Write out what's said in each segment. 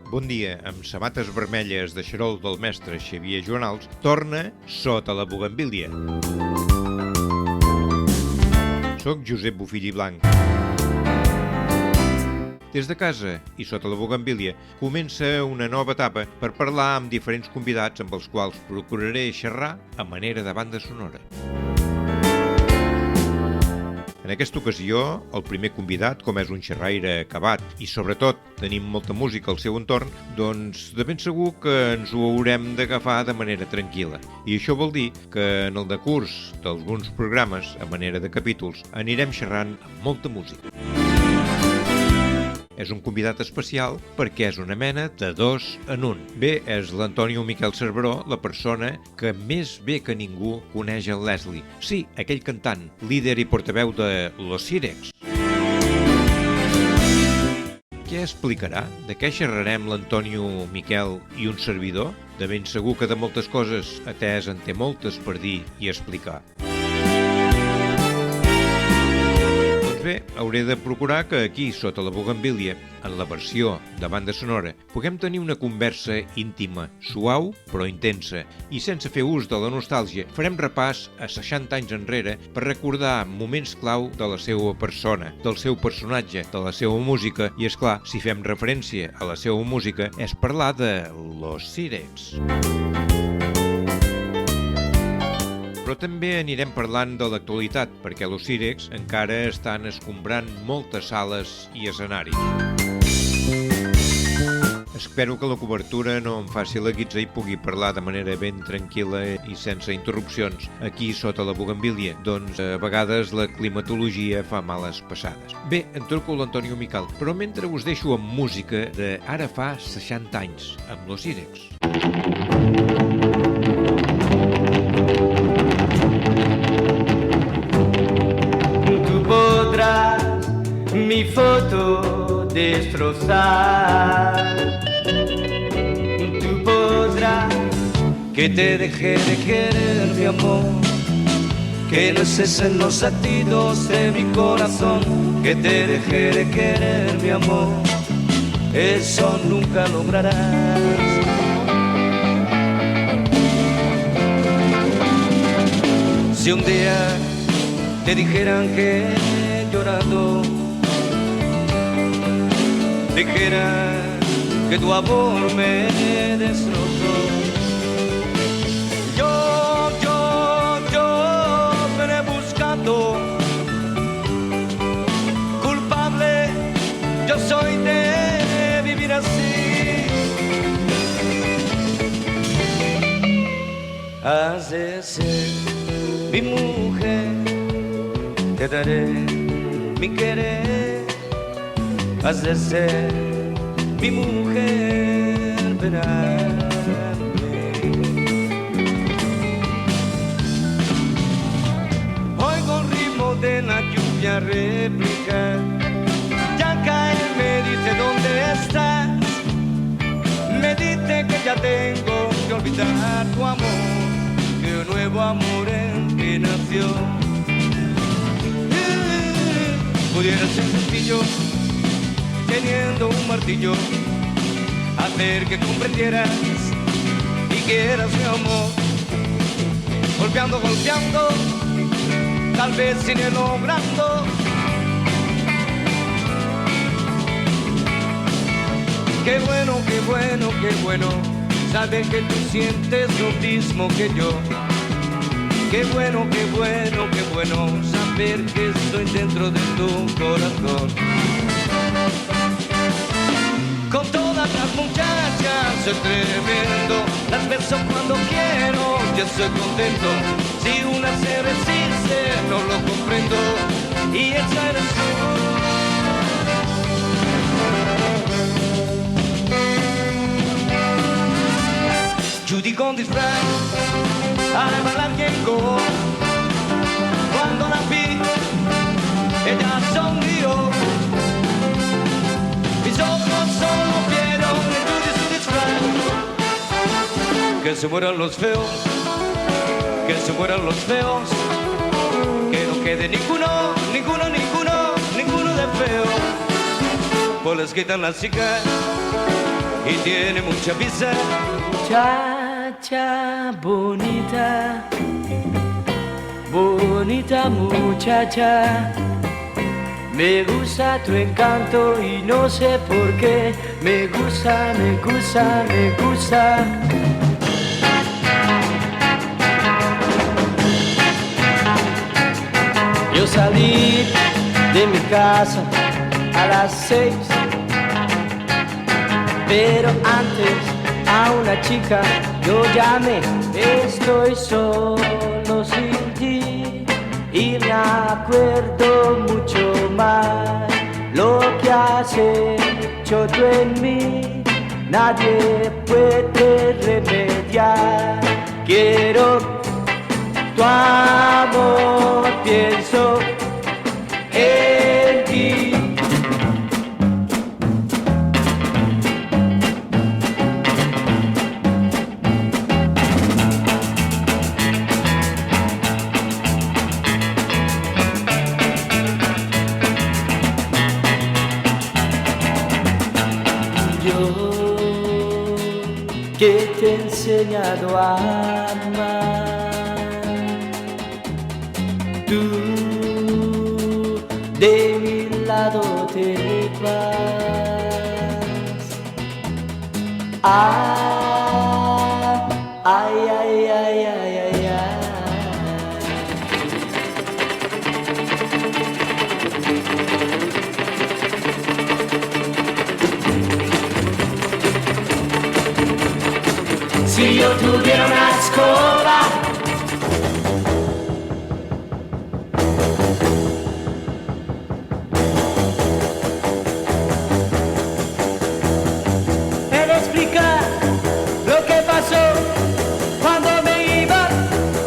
Bon dia, amb sabates vermelles de xarol del mestre Xavier Joanals, torna Sota la Bugambília. Soc Josep Bofill i Blanc. Des de casa i sota la Bugambília comença una nova etapa per parlar amb diferents convidats amb els quals procuraré xerrar a manera de banda sonora. En aquesta ocasió, el primer convidat, com és un xerraire acabat i sobretot tenim molta música al seu entorn, doncs de ben segur que ens ho haurem d'agafar de manera tranquil·la. I això vol dir que en el decurs d'alguns programes, a manera de capítols, anirem xerrant amb molta música. És un convidat especial perquè és una mena de 2 en 1. Bé, és l'Antonio Miquel Cerveró, la persona que més bé que ningú coneix el Leslie. Sí, aquell cantant, líder i portaveu de Los Sirex. Què explicarà? De què xerrarem l'Antonio Miquel i un servidor? De ben segur que de moltes coses, atès en té moltes per dir i explicar. Bé, hauré de procurar que aquí, sota la Bugambília, en la versió de banda sonora, puguem tenir una conversa íntima, suau però intensa, i sense fer ús de la nostàlgia, farem repàs a 60 anys enrere per recordar moments clau de la seva persona, del seu personatge, de la seva música, i és clar, si fem referència a la seva música, és parlar de Los Sirex. Però també anirem parlant de l'actualitat, perquè Los Sirex encara estan escombrant moltes sales i escenaris. Espero que la cobertura no em faci la guitza i pugui parlar de manera ben tranquil·la i sense interrupcions aquí sota la Bugambília, doncs a vegades la climatologia fa males passades. Bé, em truco l'Antonio Miquel, però mentre us deixo amb música de ara fa 60 anys, amb Los Sirex. Mi foto destrozar. Tú podrás que te deje de querer, mi amor, que no cesen los latidos de mi corazón, que te deje de querer, mi amor, eso nunca lograrás. Si un día te dijeran que llorando dijera que tu amor me destrozó, yo veré buscando culpable, yo soy de vivir así. Has de ser mi mujer, te daré mi querer. Has de ser mi mujer, verásme. Oigo el ritmo de la lluvia réplica, ya cae, me dice dónde estás, me dice que ya tengo que olvidar tu amor, que un nuevo amor en ti nació. Pudiera ser sencillo, teniendo un martillo, hacer que comprendieras y que eras mi amor. Golpeando, golpeando, tal vez sin ir logrando. Qué bueno, qué bueno, qué bueno saber que tú sientes lo mismo que yo. Qué bueno, qué bueno, qué bueno saber que estoy dentro de tu corazón. Con todas las muchachas soy tremendo, las beso cuando quiero y estoy contento. Si una se resiste no lo comprendo y esa eres tú. Judy con disfraz, a bailar llegó. Cuando la vi, ella sonrió. Mis ojos solo vieron en Judy su disfraz. Que se mueran los feos, que se mueran los feos, que no quede ninguno, ninguno, ninguno, ninguno de feo. Pues les quitan las chicas y tiene mucha visa. Muchacha bonita, bonita muchacha, me gusta tu encanto y no sé por qué, me gusta, me gusta, me gusta. Yo salí de mi casa a las 6, pero antes a una chica yo llamé. Estoy solo sin ti y me acuerdo mucho más lo que has hecho tú en mí. Nadie puede remediar. Quiero tu amor, pienso en ti. Que te he enseñado a amar, tú de mi lado te vas. Ay, ay, ay, ay, ay, ay, ay. Si yo tuviera una escoba, he de explicar lo que pasó cuando me iba,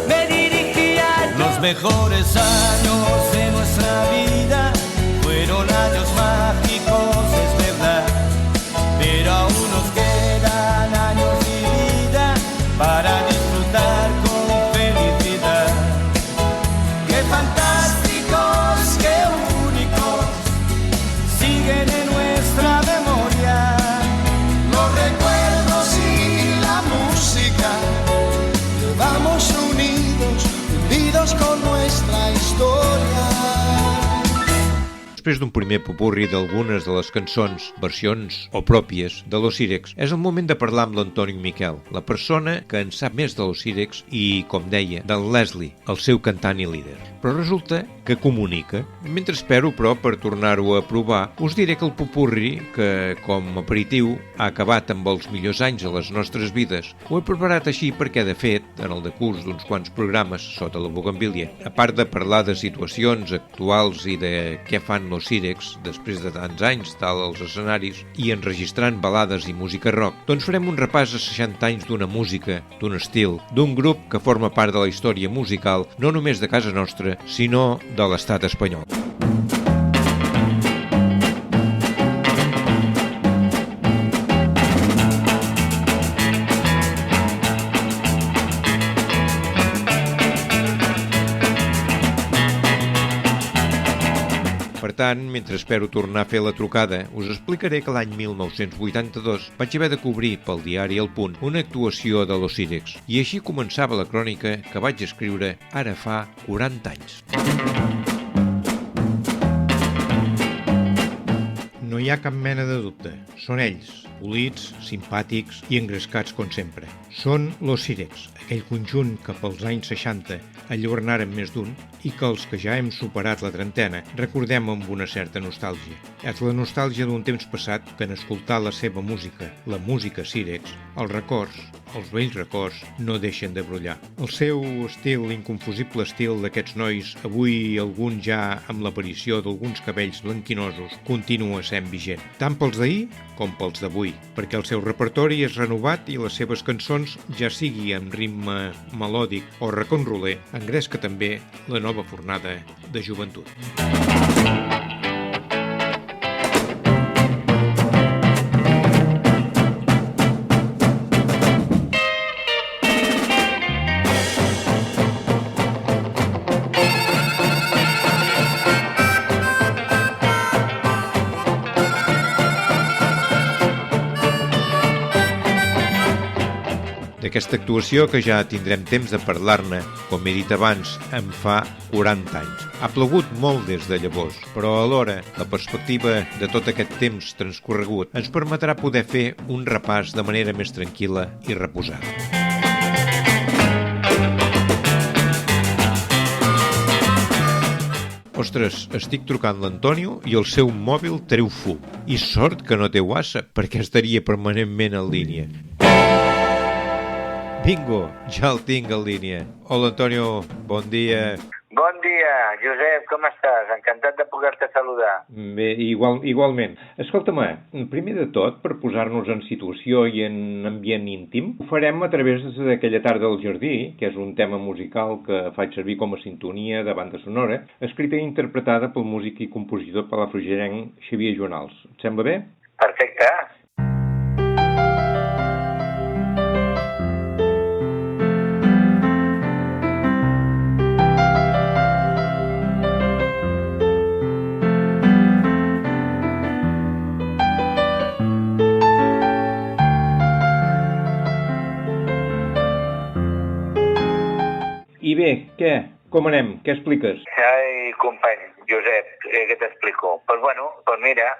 me dirigía yo. Los mejores años de nuestra vida fueron años mágicos, es verdad, pero aún nos quedan años para disfrutar con felicidad. Qué fantásticos, qué únicos, siguen en nuestra memoria los recuerdos y la música. Vamos unidos con nuestra historia. Després d'un primer popurri d'algunes de les cançons, versions o pròpies de Los Sirex, és el moment de parlar amb l'Antoni Miquel, la persona que en sap més de Los Sirex i, com deia, del Leslie, el seu cantant i líder. Però resulta que comunica. Mentre espero, però, per tornar-ho a provar, us diré que el popurri, que com a aperitiu ha acabat amb els millors anys de les nostres vides, ho he preparat així perquè, de fet, en el decurs d'uns quants programes sota la bugambilia, a part de parlar de situacions actuals i de què fan Los Sirex després de tants anys dalt als escenaris i enregistrant balades i música rock, doncs farem un repàs a 60 anys d'una música, d'un estil, d'un grup que forma part de la història musical no només de casa nostra, sinó de l'estat espanyol. Per tant, mentre espero tornar a fer la trucada, us explicaré que l'any 1982 vaig haver de cobrir pel diari El Punt una actuació de Los Sirex, i així començava la crònica que vaig escriure ara fa 40 anys. No hi ha cap mena de dubte. Són ells, polits, simpàtics i engrescats com sempre. Són Los Sirex, aquell conjunt que pels anys 60 enlluernaren més d'un i que els que ja hem superat la trentena recordem amb una certa nostàlgia. És la nostàlgia d'un temps passat que en escoltar la seva música, la música Sirex, els records, els vells records, no deixen de brollar. El seu estil, l'inconfusible estil d'aquests nois, avui alguns ja amb l'aparició d'alguns cabells blanquinosos, continua sent vigent, tant pels d'ahir com pels d'avui, perquè el seu repertori és renovat i les seves cançons, ja sigui amb ritme melòdic o rock'n'roller, engresca també la nova fornada de joventut. d'aquesta actuació que ja tindrem temps de parlar-ne, com he dit abans, en fa 40 anys. Ha plogut molt des de llavors, però alhora la perspectiva de tot aquest temps transcorregut ens permetrà poder fer un repàs de manera més tranquil·la i reposada. Ostres, estic trucant l'Antonio i el seu mòbil treu fum. I sort que no té WhatsApp, perquè estaria permanentment en línia. Bingo, ja el tinc en línia. Hola, Antonio, bon dia. Bon dia, Josep, com estàs? Encantat de poder-te saludar. Bé, igualment. Escolta'm, primer de tot, per posar-nos en situació i en ambient íntim, ho farem a través d'aquella tarda al jardí, que és un tema musical que faig servir com a sintonia de banda sonora, escrita i interpretada pel músic i compositor palafrugellenc Xavier Joanals. Et sembla bé? Perfecte. I bé, què? Com anem? Què expliques? Ai, company, Josep, què t'explico? Pues bueno, pues mira,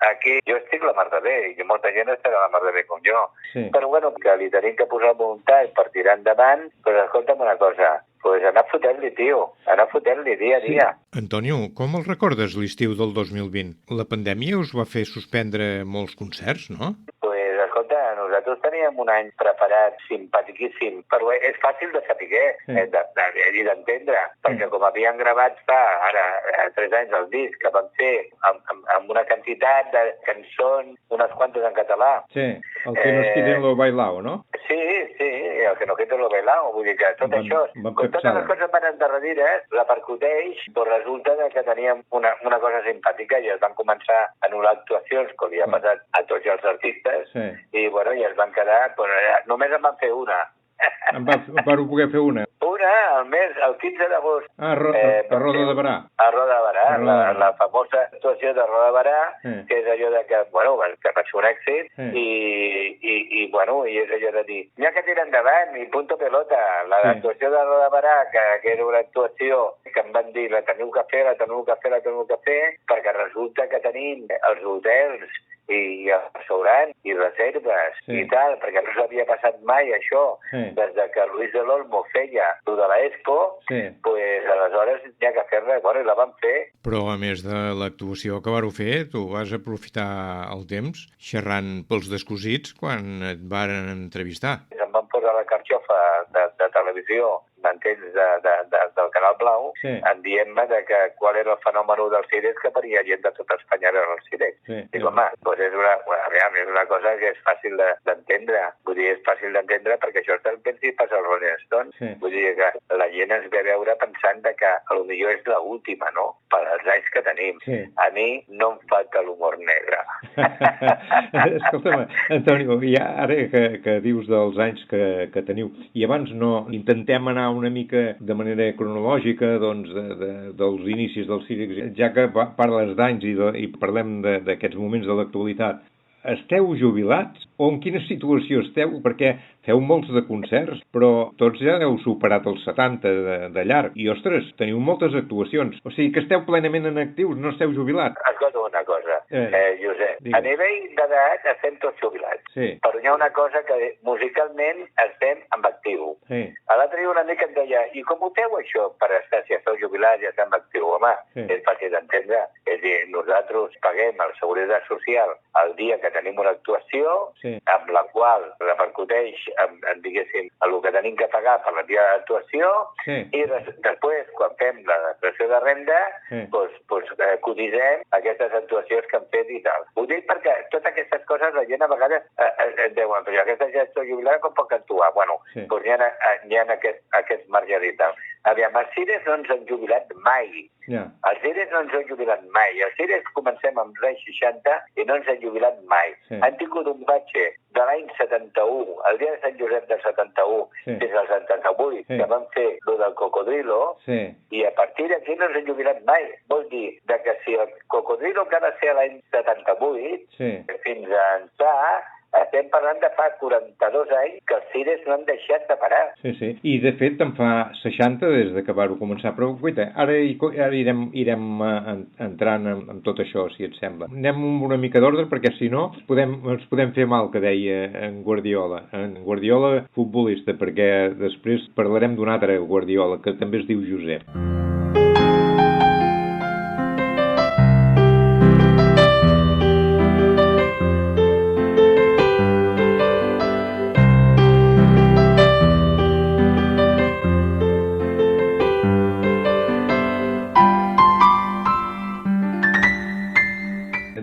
aquí jo estic la mar de bé, i molta gent estarà la mar de bé com jo. Sí. Però bueno, que li tenim que posar voluntat per tirar endavant, pues escolta'm una cosa, pues anar fotent-li, tio, anar fotent-li dia a dia. Antonio, com el recordes l'estiu del 2020? La pandèmia us va fer suspendre molts concerts, no? Pues escolta, nosaltres teníem un any preparat simpaticíssim, però és fàcil de saber i d'entendre, perquè com havien gravat fa ara 3 anys el disc que vam fer amb una quantitat de cançons, unes quantes en català. Sí, el que no es queden lo bailao, no? Sí, el que no queda lo bailao, vull dir que tot això, com totes les coses van endarrere, repercuteix, però resulta que teníem una cosa simpàtica i es van començar a anul·lar actuacions, com li ha passat a tots els artistes, i bueno, i es van quedar, però només en van fer una. En vau poder fer una? Una, el 15 d'agost. A Roda de Barà. A Roda de Barà, la famosa actuació de Roda de Barà, que és allò de que, bueno, que va ser un èxit, i bueno, i és allò de dir, n'hi ha que tirar endavant, i punto pelota. L'actuació de Roda de Barà, que era una actuació que em van dir, la teniu que fer, perquè resulta que tenim els hotels i el restaurant i reserves i tal, perquè no s'havia passat mai això, des de que Luis de l'Olmo feia el de l'Expo, pues aleshores hi ha que fer-la, bueno, i la vam fer. Però a més de l'actuació que vareu fer, tu vas aprofitar el temps xerrant pels descosits quan et varen entrevistar. Em van posar la carxofa de televisió, m'entens, del Canal Blau, en dient-me que qual era el fenomen del Cirex que venia gent de tota Espanya era el Cirex. Dic, home, doncs és una cosa que és fàcil d'entendre. Vull dir, és fàcil d'entendre perquè això és el que passa als Rolling Stones. Vull dir que la gent es ve a veure pensant que potser és l'última, no? Per als anys que tenim. A mi no em falta l'humor negre. Escolta'm, Antonio, ja ara que dius dels anys que teniu, i abans no intentem anar una mica de manera cronològica doncs, dels inicis del Cirex, ja que parles d'anys i parlem d'aquests moments de l'actualitat. Esteu jubilats o en quina situació esteu? Perquè feu molts de concerts, però tots ja heu superat els 70 de llarg. I, ostres, teniu moltes actuacions. O sigui que esteu plenament en actius, no esteu jubilats. Escolta una cosa, Josep. A nivell d'edat estem tots jubilats. Però hi ha una cosa que musicalment estem en actiu. A l'altre dia una mica em deia, i com ho feu això per estar, si esteu jubilats i estem en actiu? Home, és fàcil d'entendre. És a dir, nosaltres paguem el Seguretat Social el dia que tenim una actuació, amb la qual repercuteix diguéssim, el que tenim que pagar per la dia d'actuació, i després, quan fem la declaració de renda, cotitzem aquestes actuacions que hem fet i tal. Ho dic perquè totes aquestes coses la gent a vegades diuen, però aquesta gent està jubilada, com pot actuar? Bueno, doncs hi ha aquests marges i tal. Aviam, els Cirex no ens han jubilat mai. Els Cirex no ens han jubilat mai. Els Cirex comencem amb l'any 60 i no ens han jubilat mai. Han tingut un batxe de l'any 71, el dia de Sant Josep del 71, fins al 78, que van fer el del Cocodrilo, i a partir d'aquí no ens han jubilat mai. Vol dir que si el Cocodrilo que va ser l'any 78, fins a ençà, estem parlant de fa 42 anys que els cires no han deixat de parar. Sí. I de fet en fa 60 des de que va-ho començar. Però, guaita, ara irem entrant en tot això, si et sembla. Anem amb una mica d'ordre, perquè si no ens podem fer mal, que deia en Guardiola. En Guardiola, futbolista, perquè després parlarem d'un altre Guardiola, que també es diu Josep.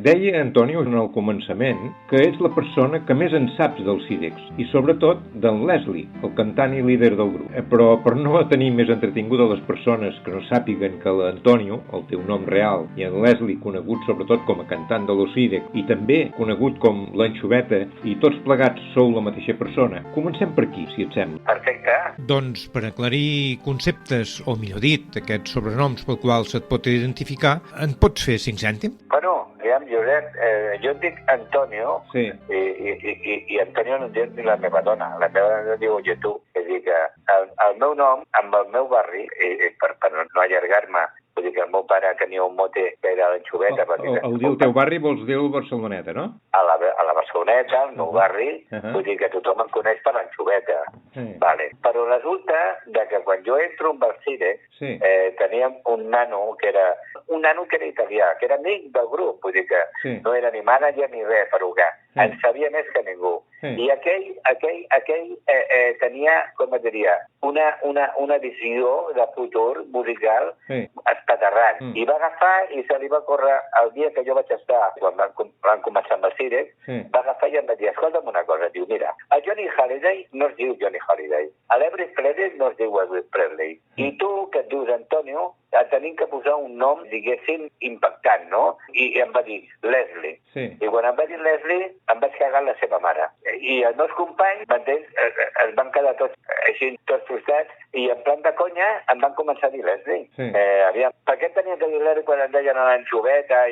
Deia Antonio en el començament que ets la persona que més en saps dels Cirecs i sobretot d'en Leslie, el cantant i líder del grup. Però per no tenir més entretinguda les persones que no sàpiguen que l'Antonio, el teu nom real, i en Leslie, conegut sobretot com a cantant de los Cirecs i també conegut com l'Anxoveta, i tots plegats sou la mateixa persona, comencem per aquí, si et sembla. Perfecte. Doncs per aclarir conceptes, o millor dit, aquests sobrenoms pel quals se't pot identificar, en pots fer 5 cèntims? Bueno, aviam, Josep, jo em dic Antonio, sí. i Antonio no em diu ni la meva dona. La meva dona diu oye tu. És a dir que el meu nom, amb el meu barri, per no allargar-me, vull dir que el meu pare tenia un mote que era l'Anxoveta. El dir el teu barri vols dir el Barceloneta, no? A la Barceloneta, el meu barri, vull dir que tothom em coneix per l'Anxoveta. Vale. Però resulta que quan jo entro amb els Cirecs, teníem un nano que era italià, que era amic del grup, vull dir que no era ni mànager ni res, però que en sabia més que ningú. I aquell tenia, com et diria, una visió de futur musical espaterrant. I va agafar i se li va córrer el dia que jo vaig estar, quan van començar amb el Cirecs, va agafar i em va dir, escolta'm una cosa, diu, mira, a Johnny Halliday no es diu Johnny Halliday, a l'Elvis Presley no es diu Elvis Presley, i tu, que et dius Antonio, tenim que posar un nom, diguéssim, impactant, no? I em va dir Leslie. I quan em va dir Leslie, em vaig cagar en la seva mare. I els meus companys, m'entens, es van quedar tots així, tots frustrats, i en plan de conya em van començar a dir Leslie. Aviam, per què tenia que dir Leslie quan em deien a l'Anxoveta?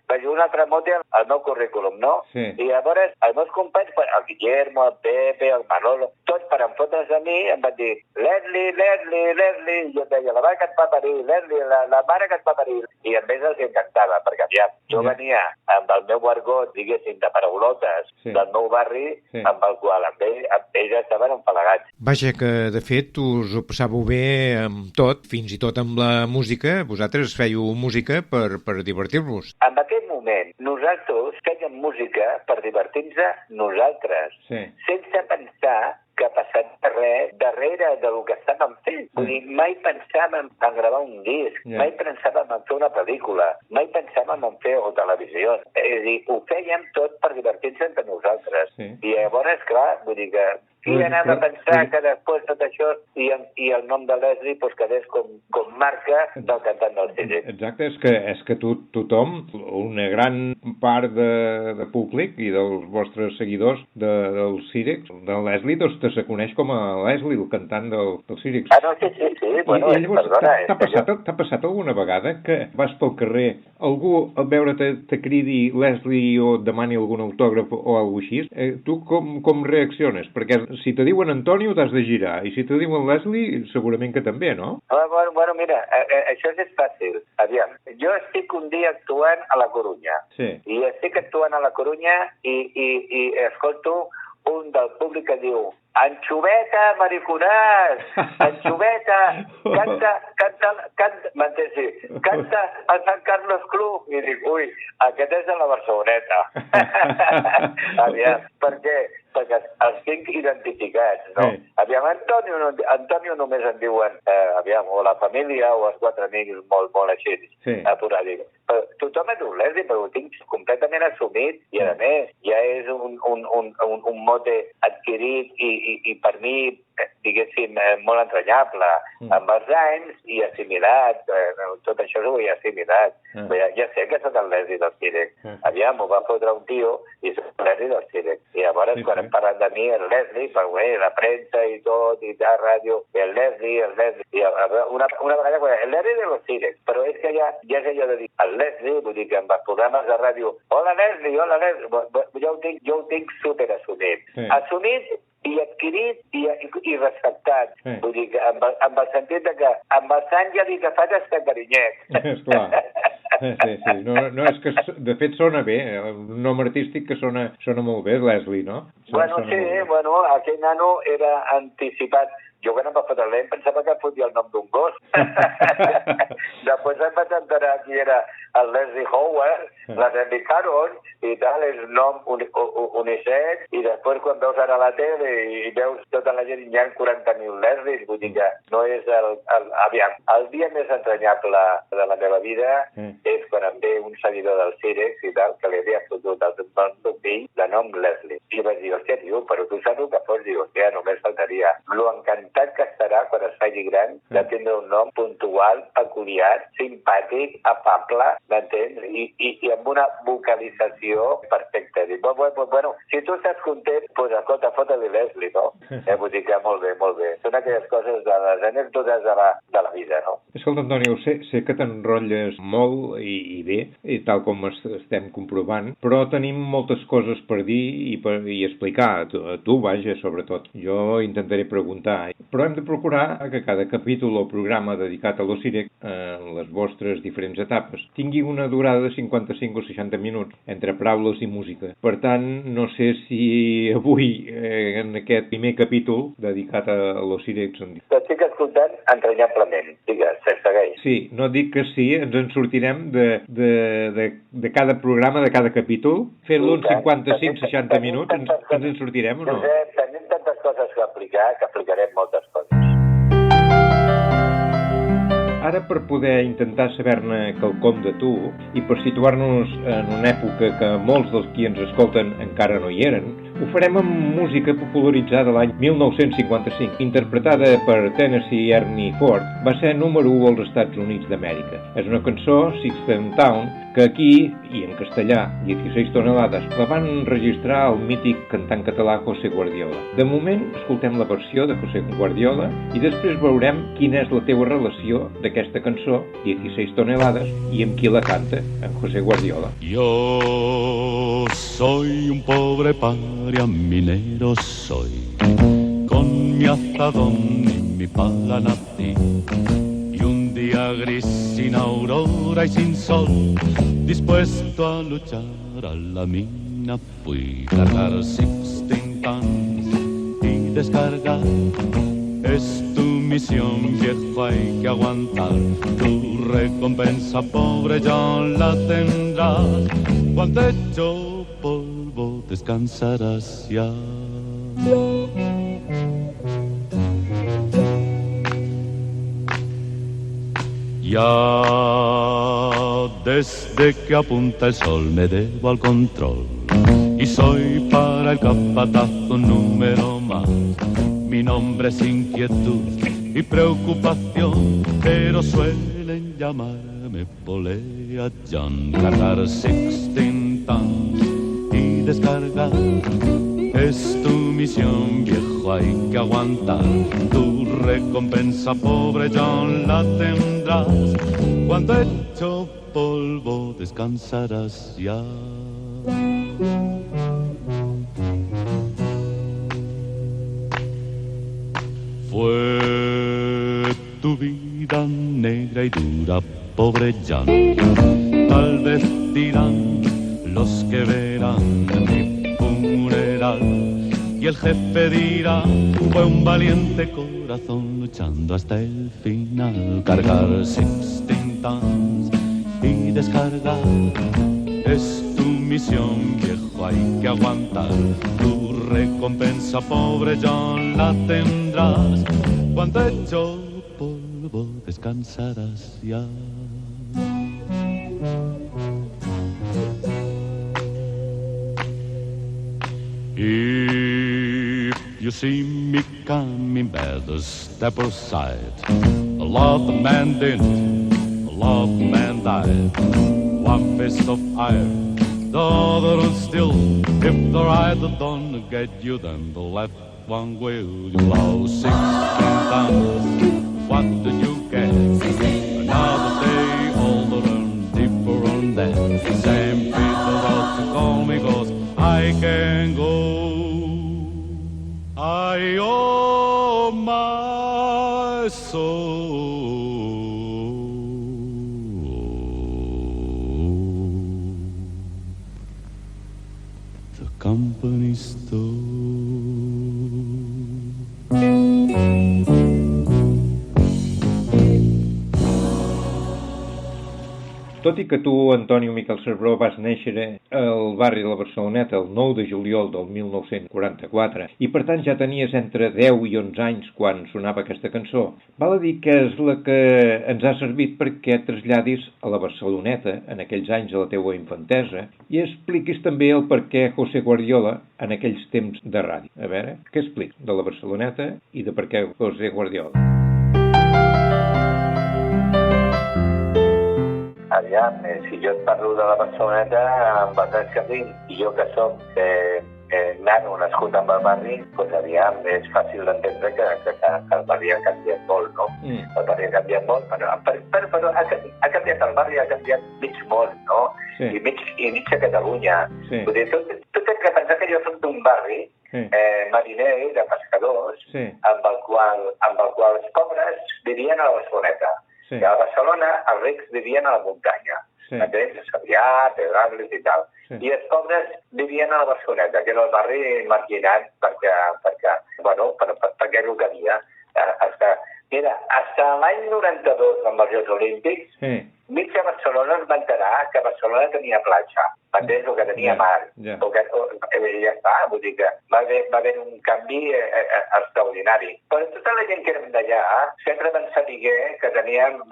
Vaig un altre mote al meu currículum, no? I llavors els meus companys, el Guillermo, el Pepe, el Manolo, tots per enfotre's de mi, em van dir Leslie, i jo deia, la mare que et va parir, Leslie, la mare que et va parir. I a més els encantava, perquè aviam, jo venia amb el meu argot, diguéssim, de paraulotes del meu barri, amb el qual amb ells estaven empalagats. Vaja, que de fet us ho passàveu bé amb tot, fins i tot amb la música. Vosaltres fèieu música per divertir-vos. En aquell moment, nosaltres fèiem música per divertir-nos nosaltres, sense pensar que passaria res darrere del que estàvem fent. Vull dir, mai pensàvem en gravar un disc, mai pensàvem en fer una pel·lícula, mai pensàvem en fer televisió. És a dir, ho fèiem tot per divertir-nos entre nosaltres. I llavors, clar, vull dir que qui anava a pensar que després tot això i el nom de Leslie quedés com marca del cantant del Cirecs. Exacte, és que tothom, una gran part de públic i dels vostres seguidors del Cirecs, del Leslie, doncs se coneix com a Leslie, el cantant del Cirecs. Ah, no, sí. Bueno, perdona. T'ha passat alguna vegada que vas pel carrer, algú al veure-te te cridi Leslie o demani algun autògraf o alguna cosa així? Tu com reacciones? Perquè si te diuen Antonio t'has de girar, i si te diuen Leslie segurament que també, no? Bueno, mira, això és fàcil. Aviam, jo estic un dia actuant a la Corunya. I estic actuant a la Corunya i escolto un del públic que diu Anxoveta, mariconàs! Anxoveta! Canta al Sant Carlos Club! I dic, ui, aquest és de la Barceloneta. Aviam, per què? Perquè els tinc identificats, no? Aviam, Antonio només en diuen, o la família o els 4 amics molt així, apuràdics. Tothom és un Leslie, però ho tinc completament assumit i, a més, ja és un mote adquirit i i per mi, diguéssim, molt entranyable. Amb els anys i assimilat, tot això ho he assimilat. Ja sé que soc el Leslie del Círex. Aviam, m'ho va fotre un tio i soc el Leslie del Círex. I llavors, quan em parlen de mi, el Leslie, la premsa i tot, i la ràdio, el Leslie. I una vegada, el Leslie de los Círex. Però és que ja és allò de dir, el Leslie, vull dir que amb els programes de ràdio, hola Leslie, jo ho tinc super assumit. Assumit i adquirit i respectat. Vull dir que amb el sentit que amb el Sant ja dic que faig hasta carinyet. Esclar. Sí. No, és que de fet sona bé, un nom artístic que sona molt bé, Leslie, no? Aquell nano era anticipat. Jo quan em va fotre l'Em pensava que fotia el nom d'un gos. Després em vaig enterar qui era el Leslie Howard, la Debbie Caron, i tal, és un nom unisex, i després quan veus ara la tele i veus tota la gent, hi ha 40.000 Leslies, vull dir que no és el dia més entranyable de la meva vida és quan em ve un seguidor del Círex i tal, que li havia fotut el meu fill de nom Leslie. I vaig dir, hòstia, tio, però tu saps el que fos? Diu, hòstia, només faltaria. Lo encantat que estarà quan es faci gran de tindre un nom puntual, peculiar, simpàtic, afable, m'entens? I amb una vocalització perfecta. Dic, bueno, si tu estàs content, doncs escolta, fota-li Leslie, no? Vull dir que molt bé. Són aquelles coses de les anècdotes de la vida, no? Escolta, Antoni, sé que t'enrotlles molt i bé, i tal com estem comprovant, però tenim moltes coses per dir i explicar, tu, vaja, sobretot. Jo intentaré preguntar, però hem de procurar que cada capítol o programa dedicat a l'Ocirec, en les vostres diferents etapes, tingui una durada de 55 o 60 minuts, entre paraules i música. Per tant, no sé si avui, en aquest primer capítol dedicat a l'Ocirec... T'estic escoltant entranyablement. Digues, segueix. Sí, no dic que sí, ens en sortirem de cada programa, de cada capítol, fent-lo en 55-60 minuts, ens en sortirem o no? Tenim tantes coses que aplicar, que aplicarem moltes coses. Ara, per poder intentar saber-ne quelcom de tu i per situar-nos en una època que molts dels qui ens escolten encara no hi eren, ho farem amb música popularitzada l'any 1955, interpretada per Tennessee Ernie Ford, va ser número 1 als Estats Units d'Amèrica. És una cançó, Sixteen Town, que aquí, i en castellà, 16 tonelades, la van enregistrar el mític cantant català José Guardiola. De moment, escoltem la versió de José Guardiola i després veurem quina és la teva relació d'aquesta cançó, 16 tonelades, i amb qui la canta, en José Guardiola. Yo soy un pobre paria minero soy, con mi azadón y mi palanatí. Y un día gris sin aurora y sin sol, dispuesto a luchar a la mina, fui cargar 16 tons y descargar. Es tu misión, viejo, hay que aguantar. Tu recompensa, pobre, ya la tendrás. Cuando hecho polvo descansarás ya. Ya desde que apunta el sol me debo al control y soy para el capataz un número más. Mi nombre es inquietud y preocupación, pero suelen llamarme Polea John. Cargar 16 tons y descargar es tu misión, viejo, hay que aguantar. Tu recompensa, pobre John, la tendrás. Cuando hecho polvo descansarás ya. Fue tu vida negra y dura, pobre John. Tal vez dirán los que verán mi funeral, y el jefe dirá, fue un valiente corazón luchando hasta el final. Cargar 16 tons y descargar es tu misión, viejo, hay que aguantar. Tu recompensa, pobre John, la tendrás. Cuando hecho polvo descansarás ya. Y you see me coming, better step aside. A lot of man didn't, a lot of man died. One fist of iron, the other one still. If the right don't get you, then the left one will. You lost 16 tons, what did you get? Another day, older and deeper on that. St. Peter wrote to call me, 'cause I can go. I owe my soul the company store. Tot i que tu, Antonio Miquel Cerveró, vas néixer al barri de la Barceloneta el 9 de juliol del 1944 i per tant ja tenies entre 10 i 11 anys quan sonava aquesta cançó, val a dir que és la que ens ha servit perquè et traslladis a la Barceloneta en aquells anys de la teua infantesa i expliquis també el per què José Guardiola en aquells temps de ràdio. A veure, què explics de la Barceloneta i de per què José Guardiola? Aviam, si jo et parlo de la Barceloneta, amb els anys que tinc, i jo que soc nano nascut en el barri, doncs aviam, és fàcil d'entendre que el barri ha canviat molt, no? El barri ha canviat molt, però ha canviat el barri, ha canviat mig món, no? Sí. I mitja Catalunya. Sí. Vull dir, tu tens que pensar que jo soc d'un barri mariner, de pescadors, amb el qual els pobres vivien a la Barceloneta. Sí. I a Barcelona els rics vivien a la muntanya, entens? A Sarrià, Pedralbes i tal. Sí. I els pobres vivien a la Barceloneta, que era el barri marginat perquè és el que havia. Mira, fins l'any 92, amb els Jocs Olímpics, mitja Barcelona es va enterar que Barcelona tenia platja, entens? O que tenia mar. Ja està, vull dir que va haver un canvi extraordinari. Però tota la gent que érem d'allà sempre van saber que teníem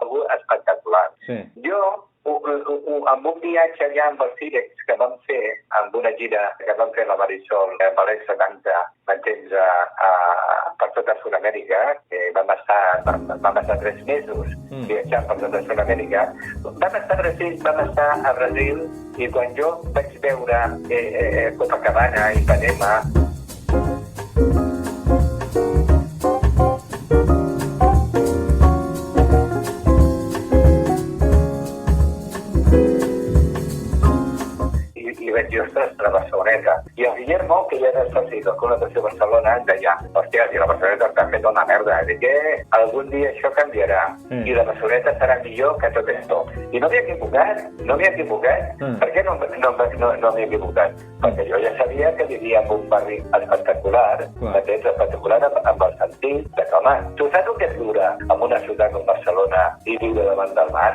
algo espectacular. Sí. Jo, amb un viatge allà amb els Cirex que vam fer, amb una gira que vam fer a la Marisol, a l'any 70, m'entens, per tota Sud-amèrica, que vam estar 3 mesos viatjant per tota Sud-amèrica. Vam estar a Brasil i quan jo vaig veure Copacabana i Ipanema, vaig dir, ostres, la Barceloneta. I el Guillermo, que ja era soci de Connotació Barcelona, deia, hòstia, si la Barceloneta està fet una merda, que algun dia això canviarà i la Barceloneta serà millor que tot això. I no m'he equivocat. Per què no m'he equivocat? Perquè jo ja sabia que vivia en un barri espectacular, espectacular amb el sentit de que, home, tu saps el que és viure en una ciutat com Barcelona i viure davant del mar?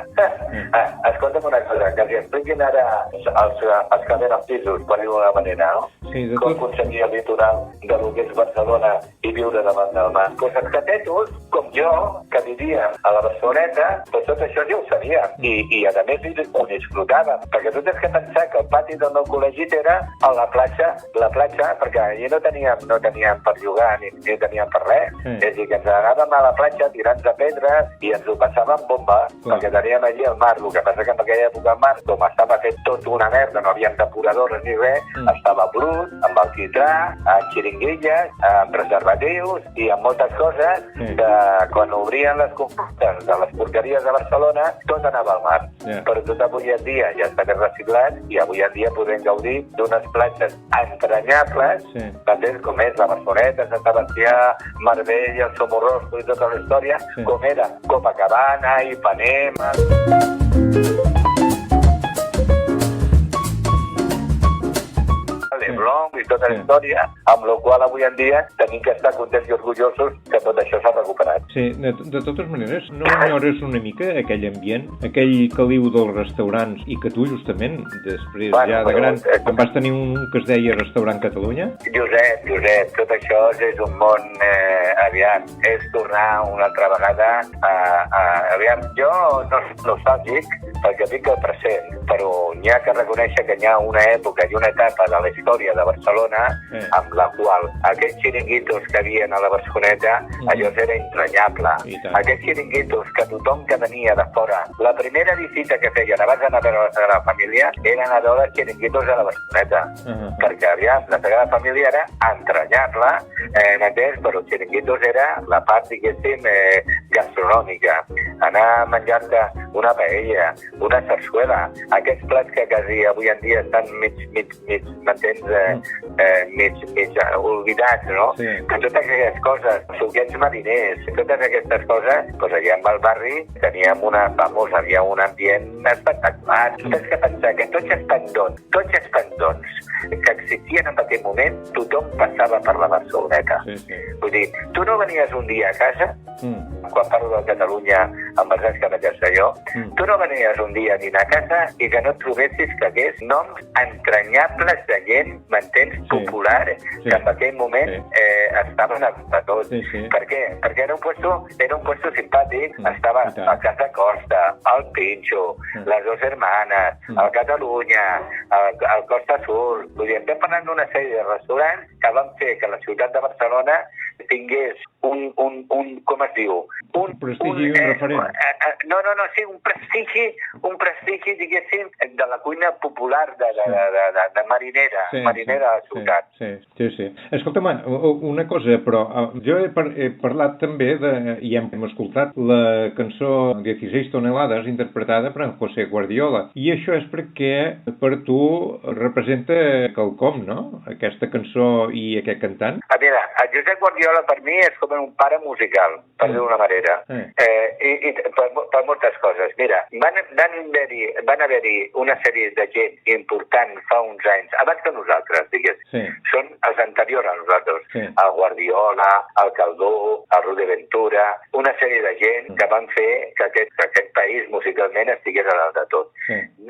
Escolta'm una cosa, que els expliquin ara els que venen als pisos, per dir-ho d'una manera, no? Com aconseguir el litoral de lo que és Barcelona i viure davant del mar. Doncs els catetos, com jo, que vivia a la Barceloneta, doncs tot això ja ho sabia. I a més ho disfrutava. Perquè tu tens que pensar que el pati del meu col·legi era a la platja, perquè allà no teníem per jugar ni teníem per res. És a dir, que ens anàvem a la platja tirant de pedres i ens ho passàvem bomba, perquè teníem allí el mar. El que passa que en aquella època el mar, com estava fet tot una merda, no havia depuradores ni res, estava brut, amb alquitrà, amb xiringuilles, amb preservatius i amb moltes coses que quan obrien les comportes de les porqueries de Barcelona tot anava al mar. Però tot avui en dia ja està més reciclat i avui en dia podem gaudir d'unes platges entranyables, com és la Barceloneta, Sant Sebastià, Marbella, el Somorrostro i tota la història, com era Copacabana, Ipanema... Leblon i tota la història, amb la qual avui en dia tenim que estar contents i orgullosos que tot això s'ha recuperat. Sí, de totes maneres, no ignores una mica aquell ambient, aquell caliu dels restaurants i que tu justament, després ja de gran, em vas tenir un que es deia Restaurant Catalunya? Josep, tot això és un món, aviam, és tornar una altra vegada aviam, jo no soc nostàlgic, perquè vinc al present, però n'hi ha que reconèixer que hi ha una època i una etapa de la història de Barcelona amb la qual aquests xiringuitos que havien a la Barceloneta, allò era entranyable. Aquests xiringuitos que tothom que venia de fora, la primera visita que feien abans d'anar a veure la Sagrada Família era anar a veure els xiringuitos a la Barceloneta, perquè aviam, la Sagrada Família era entranyable, m'entens? Però els xiringuitos era la part, diguéssim, gastronòmica. Anar a menjar-te una paella, una sarsuela, aquests plats que quasi avui en dia estan m'entens, mig oblidats, no? Que totes aquestes coses, suquets mariners, totes aquestes coses, doncs allà en el barri teníem havia un ambient espectacular. Tens que pensar que tots els pendons que existien en aquell moment, tothom passava per la Barceloneta. Vull dir, tu no venies un dia a casa, quan parlo de Catalunya, amb els anys que vaig estar jo, tu no venies un dia a dinar a casa i que no et trobessis que hagués noms entranyables de gent, m'entens, popular, que en aquell moment estaven a tot. Per què? Perquè era un puesto simpàtic, estava a Casa Costa, al Pinxo, les Dos Hermanes, al Catalunya, al Costa Sur. Vull dir, estem parlant d'una sèrie de restaurants que van fer que la ciutat de Barcelona tingués un com es diu? Un prestigi, un referent. No, sí, un prestigi, diguéssim, de la cuina popular de marinera de la ciutat. Sí. Escolta'm, una cosa, però jo he parlat també i hem escoltat la cançó 16 tonelades interpretada per en José Guardiola, i això és perquè per tu representa quelcom, no? Aquesta cançó i aquest cantant. Mira, el Josep Guardiola per mi és com un pare musical, per dir d'una manera, i per moltes coses. Mira, van haver-hi una sèrie de gent important fa uns anys, abans que nosaltres, diguéssim. Són els anteriors a nosaltres. El Guardiola, el Caldó, el Rudi Ventura, una sèrie de gent que van fer que aquest país musicalment estigués a dalt de tot.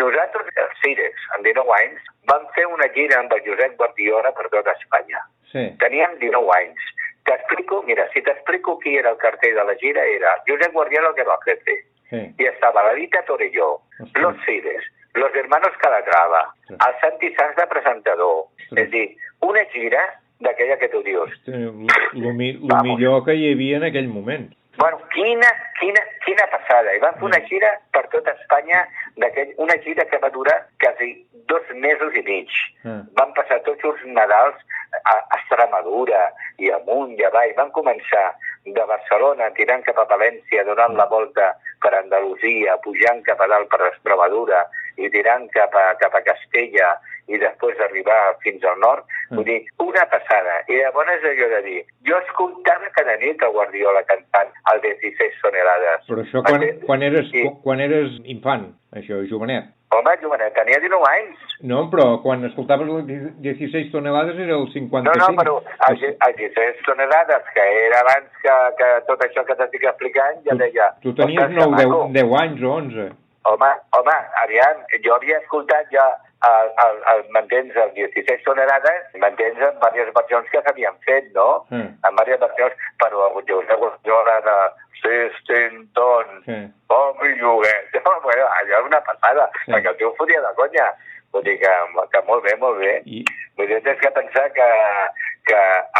Nosaltres, els Cirex, amb 19 anys, vam fer una gira amb el Josep Guardiola per tota Espanya. Teníem 19 anys. Si t'explico qui era el cartell de la gira, era Josep Guardiola, que va fer. I estava la Dita Torelló, los Cirex, los hermanos Calatrava, el Santi Sanz de presentador. És dir, una gira d'aquella que tu dius. Lo millor que hi havia en aquell moment. Bueno, quina passada. I van fer una gira per tota Espanya, una gira que va durar quasi 2 mesos i mig. Van passar tots els Nadals a Extremadura i amunt i avall. Van començar de Barcelona tirant cap a València, donant la volta per Andalusia, pujant cap a dalt per Extremadura i tirant cap a Castella i després arribar fins al nord. Vull dir, una passada. I llavors allò de dir, jo escoltava cada nit a Guardiola cantant el 16 tonelades. Però això quan eres infant, això, jovenet. Home, jovenet, tenia 19 anys. No, però quan escoltaves les 16 tonelades era el 55. No, però els 16 tonelades, que era abans que tot això que t'estic explicant, ja deia... Tu tenies 10 anys o 11. Home, aviam, jo havia escoltat ja m'entens, el 16 tonelades, m'entens, en diverses versions que s'havien fet, no? En diverses versions, però el Josep Guardiola de 16 tons, mi lloguer. Bueno, allò és una passada, perquè el tio fotia de conya. Vull dir que molt bé. Vull dir, tens que pensar que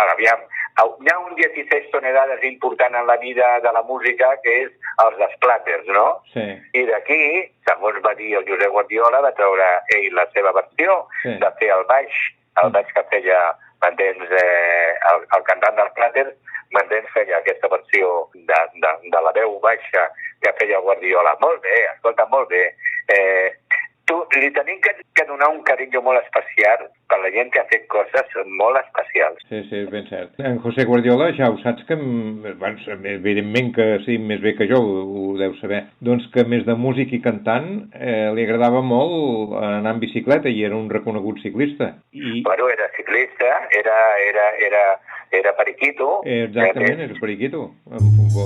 aviam, hi ha un 16 tonelades important en la vida de la música, que és els Splatters, no? I d'aquí, segons va dir el Josep Guardiola, va treure ell la seva versió de fer el baix que feia, m'entens, el cantant dels Splatters, m'entens, feia aquesta versió de la veu baixa que feia Guardiola. Molt bé, escolta, molt bé. Li tenim que donar un carinyo molt especial per la gent que ha fet coses molt especials. Sí, és ben cert. En José Guardiola ja ho saps que, evidentment que sí, més bé que jo ho deu saber, doncs que més de músic i cantant li agradava molt anar en bicicleta i era un reconegut ciclista. Bueno, era ciclista, era periquito. Exactament, era periquito.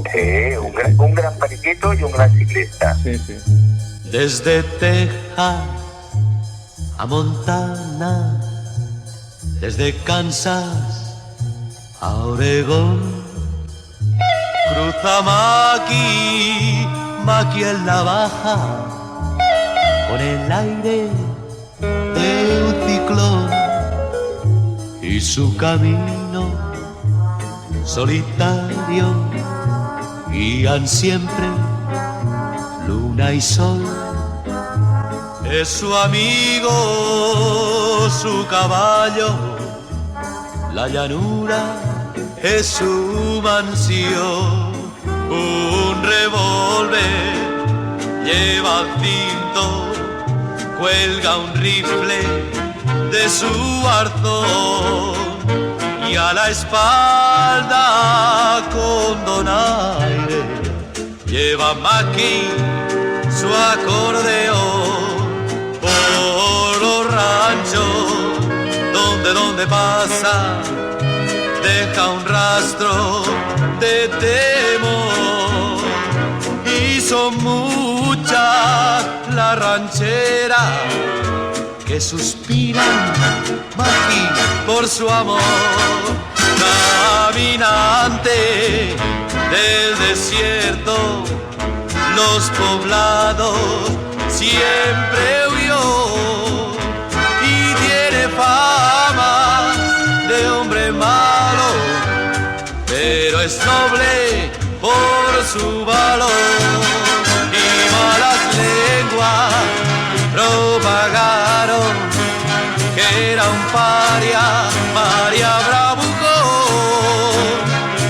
Sí, un gran periquito i un gran ciclista. Sí. Desde Texas a Montana, desde Kansas a Oregón, cruza Maki en la baja, con el aire de un ciclón y su camino solitario guían siempre luna y sol. Es su amigo, su caballo, la llanura es su mansión. Un revólver lleva cinto, cuelga un rifle de su arzón y a la espalda con donaire lleva Maki su acordeón. Por los ranchos donde pasa deja un rastro de temor y son muchas las rancheras que suspiran Maki por su amor. Caminante del desierto, los poblados siempre huyó y tiene fama de hombre malo, pero es noble por su valor. Y malas lenguas propagaron que era un paria bravucón,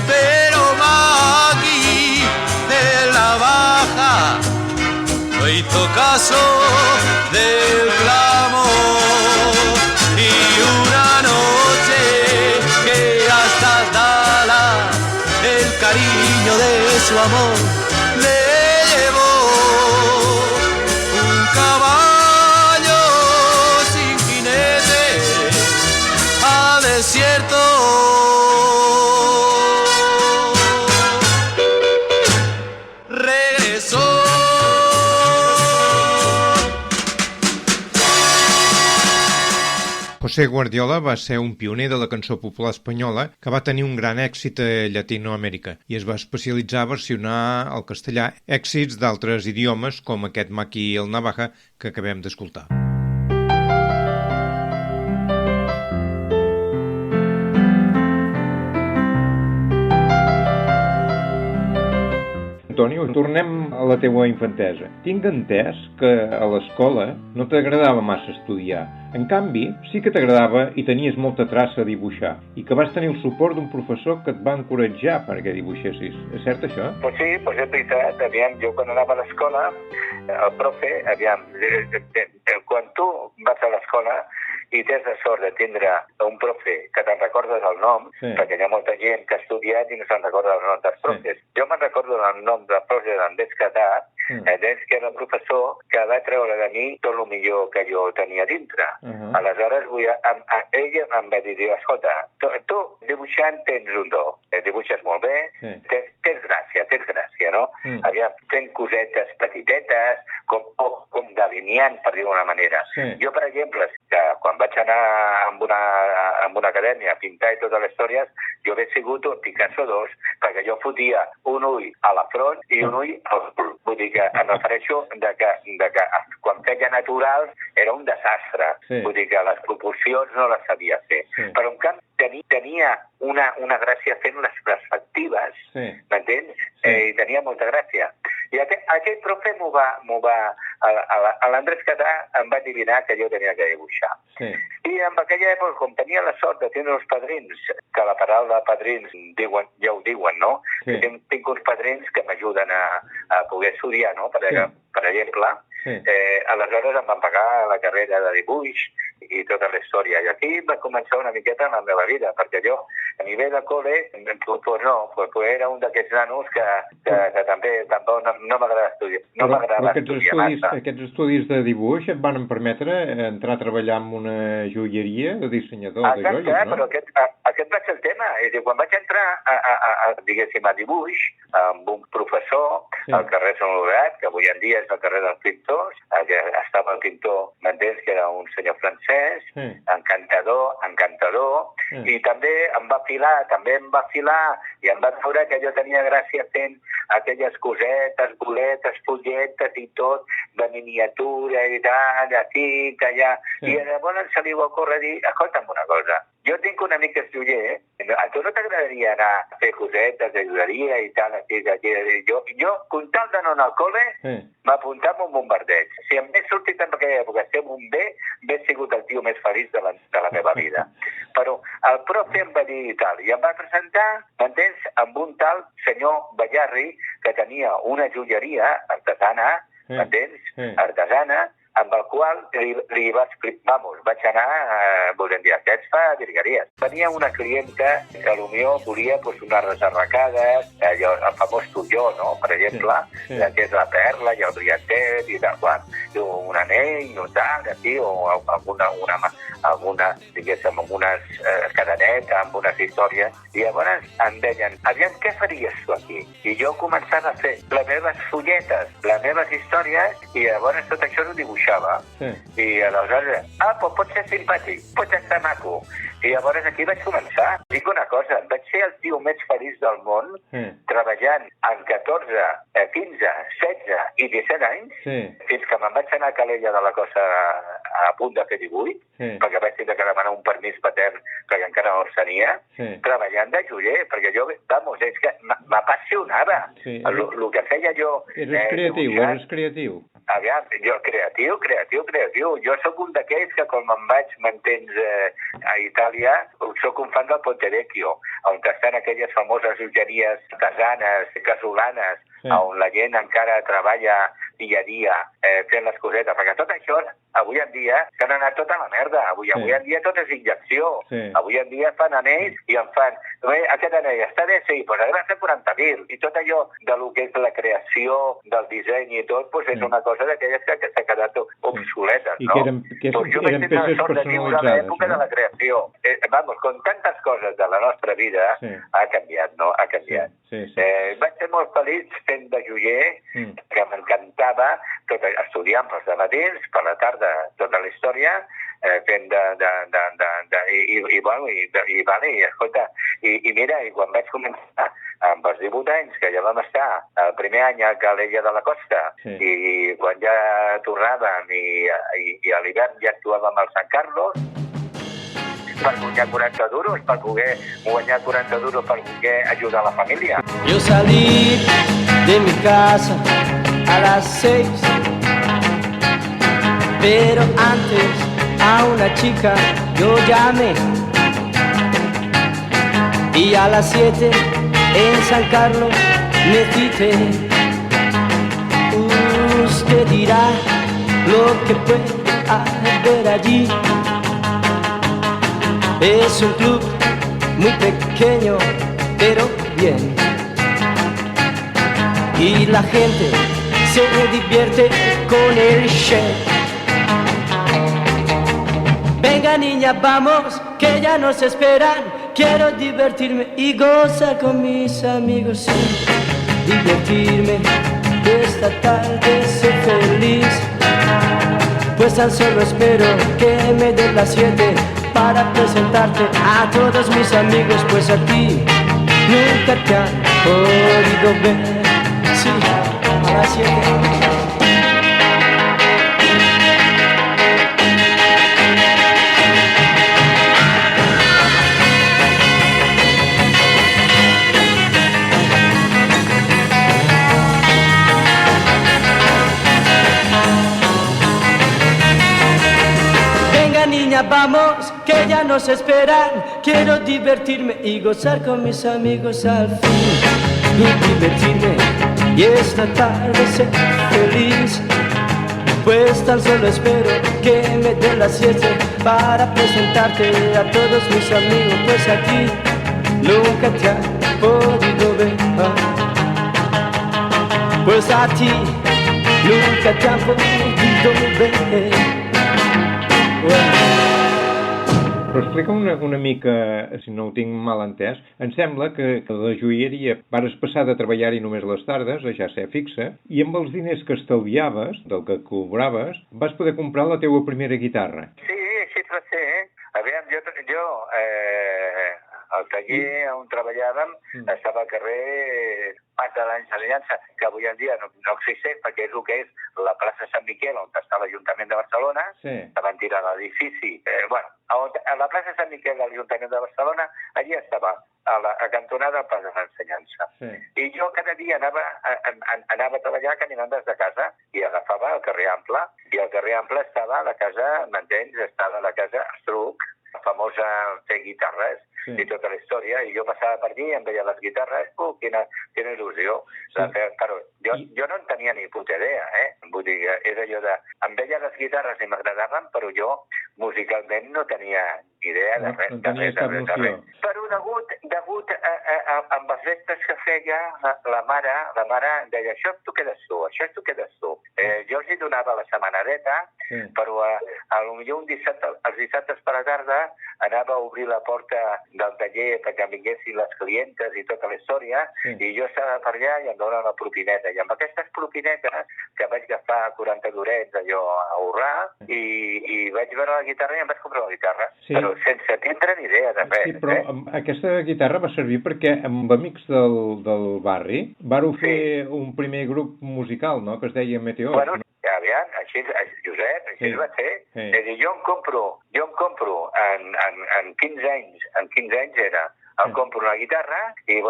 pero Maki de la baja no hizo caso del clamor. Y una noche que hasta Dallas el cariño de su amor le llevó un caballo sin jinete al desierto. José Guardiola va ser un pioner de la cançó popular espanyola que va tenir un gran èxit a Llatinoamèrica i es va especialitzar a versionar al castellà èxits d'altres idiomes com aquest Maki el Navaja que acabem d'escoltar. Antonio, tornem a la teua infantesa. Tinc entès que a l'escola no t'agradava massa estudiar. En canvi, sí que t'agradava i tenies molta traça a dibuixar i que vas tenir el suport d'un professor que et va encoratjar perquè dibuixessis. És cert, això? Pues sí, pues és veritat. Aviam, jo quan anava a l'escola, el profe, aviam, quan tu vas a l'escola i tens la sort de tindre un profe que te'n recordes el nom, sí, perquè hi ha molta gent que ha estudiat i no se'n recorda el nom dels profes. Sí. Jo me'n recordo el nom del profe d'Andrés Catà, que era el professor que va treure de mi tot el millor que jo tenia dintre. Aleshores, ell em va dir, escolta, tu dibuixant tens un do, dibuixes molt bé, sí, tens gràcia, no? Aviam, fent cosetes petitetes, com delineant, per dir d'una manera. Sí. Jo, per exemple, que quan vaig anar amb una acadèmia a pintar i totes les històries, jo hauria sigut un Picasso 2, perquè jo fotia un ull a la front i un ull al cul. Vull dir que em refereixo de que quan feia naturals era un desastre. Sí. Vull dir que les proporcions no les sabia fer. Sí. Però en canvi tenia una gràcia fent les perspectives, sí, m'entens? Sí. I tenia molta gràcia. I aquell profe l'Andrés Catà em va adivinar que jo tenia que dibuixar. Sí. I en aquella època, com tenia la sort de tenir uns padrins, que la paraula padrins ja ho diuen, no? Sí. Tinc uns padrins que m'ajuden a poder estudiar, no? Per exemple, sí, aleshores em van pagar la carrera de dibuix i tota la història. I aquí va començar una miqueta la meva vida, perquè jo, a nivell de col·le, era un d'aquests nanos que també tampoc no m'agrada estudiar. No m'agrada estudiar massa. Aquests estudis de dibuix et van permetre entrar a treballar en una joieria de dissenyador de joies, no? Però aquest va ser el tema. És a dir, quan vaig entrar, diguéssim, a dibuix, amb un professor al carrer Sant Honorat, que avui en dia és el carrer dels Pintors, que estava el pintor Mendés, que era un senyor francès, encantador, i també em va filar, i em va veure que jo tenia gràcia fent aquelles cosetes, boletes, fulletes i tot, de miniatura i tal, aquí, allà. I llavors se li va ocórrer dir, escolta'm una cosa, jo tinc un amic que és joier, a tu no t'agradaria anar a fer cosetes de joieria i tal, aquí. Jo, com tal d'anar al col·le, m'apuntava a un bombardeig. Si em ve sortit en aquella època ser bomber, hauria sigut el tio més feliç de la meva vida. Però el profe em va dir i tal, i em va presentar, m'entens, amb un tal senyor Ballarri, que tenia una joieria artesana, m'entens, artesana, amb el qual li vaig anar, volem dir, aquests fa virgueries. Tenia una clienta que potser volia unes resarracades, allò, el famós tulló, no?, per exemple, que és la perla i el brillantet i tal qual, un anell o tal, aquí, o amb unes cadenetes, amb unes històries, i llavors em deien, aviam, què faries tu aquí? I jo començava a fer les meves fulletes, les meves històries, i llavors tot això ho dibuixava. I aleshores, doncs pot ser simpàtic, pot estar maco. I llavors aquí vaig començar. Dic una cosa, vaig ser el tio més feliç del món treballant amb 14, 15, 16 i 17 anys, fins que me'n vaig anar a Calella de la Cosa a punt de fer 18, perquè vaig tenir que demanar un permís patern perquè encara no el tenia, treballant de joier, perquè jo, és que m'apassionava. El que feia jo... Eres creatiu. Aviam, jo creatiu. Jo sóc un d'aquells que quan m'entens a Itàlia, sóc un fan del Ponte Vecchio, on estan aquelles famoses joieries artesanes, casolanes, on la gent encara treballa dia a dia fent les cosetes, perquè tot això avui en dia s'han anat tota la merda, avui en dia tot és injecció, avui en dia fan anells i en fan, aquest anell està bé, sí, però ha de ser 40.000, i tot allò de lo que és la creació, del disseny i tot, és una cosa d'aquelles que s'ha quedat obsoletes, no? Jo vaig tenir la sort de viure a l'època de la creació. Com tantes coses de la nostra vida, ha canviat, no? Ha canviat. Vaig ser molt feliç fent de joier, que m'encantava, estudiant pels matins, per la tarda tota la història, fent i mira, i quan vaig començar amb els 18 anys, que ja vam estar el primer any a Calella de la Costa, i quan ja tornàvem i a l'hivern ja actuàvem al Sant Carlos, per guanyar 40 duros, per poder guanyar 40 duros per poder ajudar la família. Yo salí de mi casa a las 6, pero antes a una chica yo llamé, y a las 7 en San Carlos me cité. Usted dirá lo que puede haber allí. Es un club muy pequeño, pero bien. Y la gente se divierte con el chef. Venga niña, vamos, que ya nos esperan. Quiero divertirme y gozar con mis amigos, sí. Divertirme, esta tarde ser feliz. Pues tan solo espero que me den las 7 para presentarte a todos mis amigos, pues a ti nunca te han podido ver. Sí, a las 7. Vamos, que ya nos esperan. Quiero divertirme y gozar con mis amigos al fin. Y divertirme y esta tarde ser feliz. Pues tan solo espero que me den las 7 para presentarte a todos mis amigos. Pues aquí nunca te han podido ver. Pues a ti nunca te han podido ver. Però explica'm una mica, si no ho tinc mal entès, em sembla que la joieria vas passar de treballar-hi només les tardes, a ja ser fixa, i amb els diners que estalviaves, del que cobraves, vas poder comprar la teua primera guitarra. Sí, així va ser, Aviam, jo al taller on treballàvem estava al carrer Mas de l'Ensenyança, que avui en dia no existeix perquè és el que és la plaça Sant Miquel, on està l'Ajuntament de Barcelona, que van tirar l'edifici. A la plaça Sant Miquel de l'Ajuntament de Barcelona, allí estava, a la cantonada del Pas de l'Ensenyança. I jo cada dia anava a treballar caminant des de casa i agafava el carrer Ample, i al carrer Ample estava la casa, m'entens, estava la casa Estruc, la famosa fer guitarres i tota la història, i jo passava per allí, em veia les guitarres, quina il·lusió. Però jo no en tenia ni puta idea, vull dir, és allò de... Em veia les guitarres i m'agradaven, però jo musicalment no tenia ni idea de res. No tenies cap noció. Però degut a les festes que feia, la mare em deia, això t'ho quedes tu, això t'ho quedes tu. Jo els hi donava la setmanadeta, però potser els dissabtes per la tarda anava a obrir la porta del taller perquè vinguessin les clientes i tota la història, i jo estava per allà i em donaven la propineta. I amb aquestes propinetes, que vaig agafar 40 durets allò a ahorrar, i vaig veure la guitarra i em vaig comprar la guitarra. Però sense tindre ni idea de res. Sí, però aquesta guitarra va servir perquè amb amics del barri vareu fer un primer grup musical, no?, que es deia Meteor. Bueno, aviam, així, Josep, així va ser. És a dir, jo em compro en 15 anys era, em compro una guitarra i em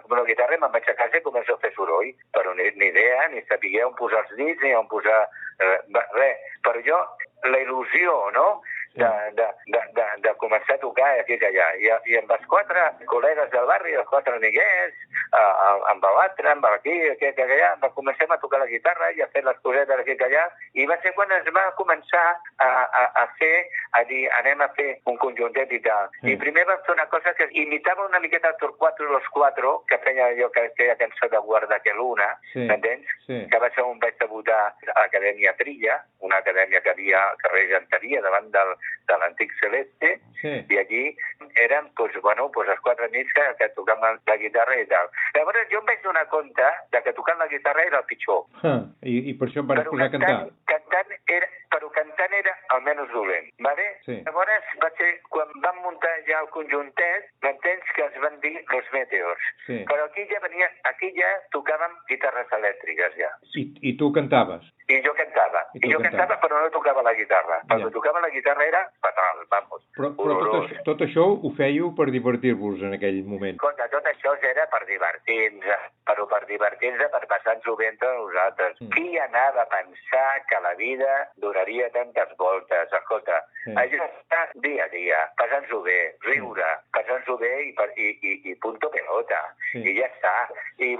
compro una guitarra i me'n vaig a casa i començo a fer soroll, però ni idea, ni sabia on posar els dits, ni on posar res. Però jo, la il·lusió, no?, de començar a tocar aquí i allà. I amb els 4 col·legues del barri, els 4 amiguets, amb l'altre, amb aquí i allà, comencem a tocar la guitarra i a fer les cosetes aquí i allà, i va ser quan es va començar a dir, anem a fer un conjuntet i tal. I primer vam fer una cosa que imitava una miqueta Torquato los Cuatro, que feia allò que aquella cançó de Guarda que Luna, m'entens? Que va ser on vaig debutar a l'Acadèmia Trilla, una acadèmia que havia al carrer Ganteria, davant de l'antic Celeste, i allí eren els 4 amics que tocaven la guitarra i tal. Llavors jo em vaig donar compte que tocant la guitarra era el pitjor. I per això em vas posar a cantar. Però cantant era el menys dolent, ¿vale? Llavors va ser quan vam muntar ja el conjuntet, m'entens, que es van dir Los Meteors. Però aquí ja tocàvem guitarres elèctriques ja. I tu cantaves? I jo cantava, però no tocava la guitarra. El que tocava la guitarra era fatal, vamos. Però tot això ho fèieu per divertir-vos en aquell moment? Escolta, tot això era per divertir-nos, per passar-nos-ho bé entre nosaltres. Qui anava a pensar que la vida duraria tantes voltes? Escolta, allò està dia a dia, passant-nos-ho bé, riure, passant-nos-ho bé i punto pelota. I ja està. I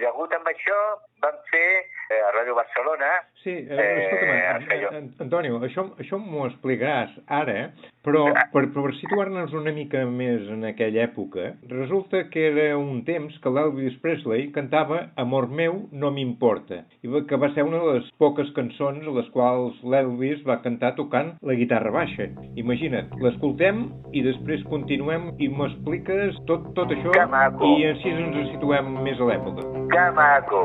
degut amb això vam fer a Ràdio Barcelona... Sí, escolta'm, Antonio, això m'ho explicaràs ara, però per situar-nos una mica més en aquella època, resulta que era un temps que l'Elvis Presley cantava Amor meu, no m'importa, i que va ser una de les poques cançons a les quals l'Elvis va cantar tocant la guitarra baixa. Imagina't, l'escoltem i després continuem i m'expliques tot això i així ens situem més a l'època. Que maco!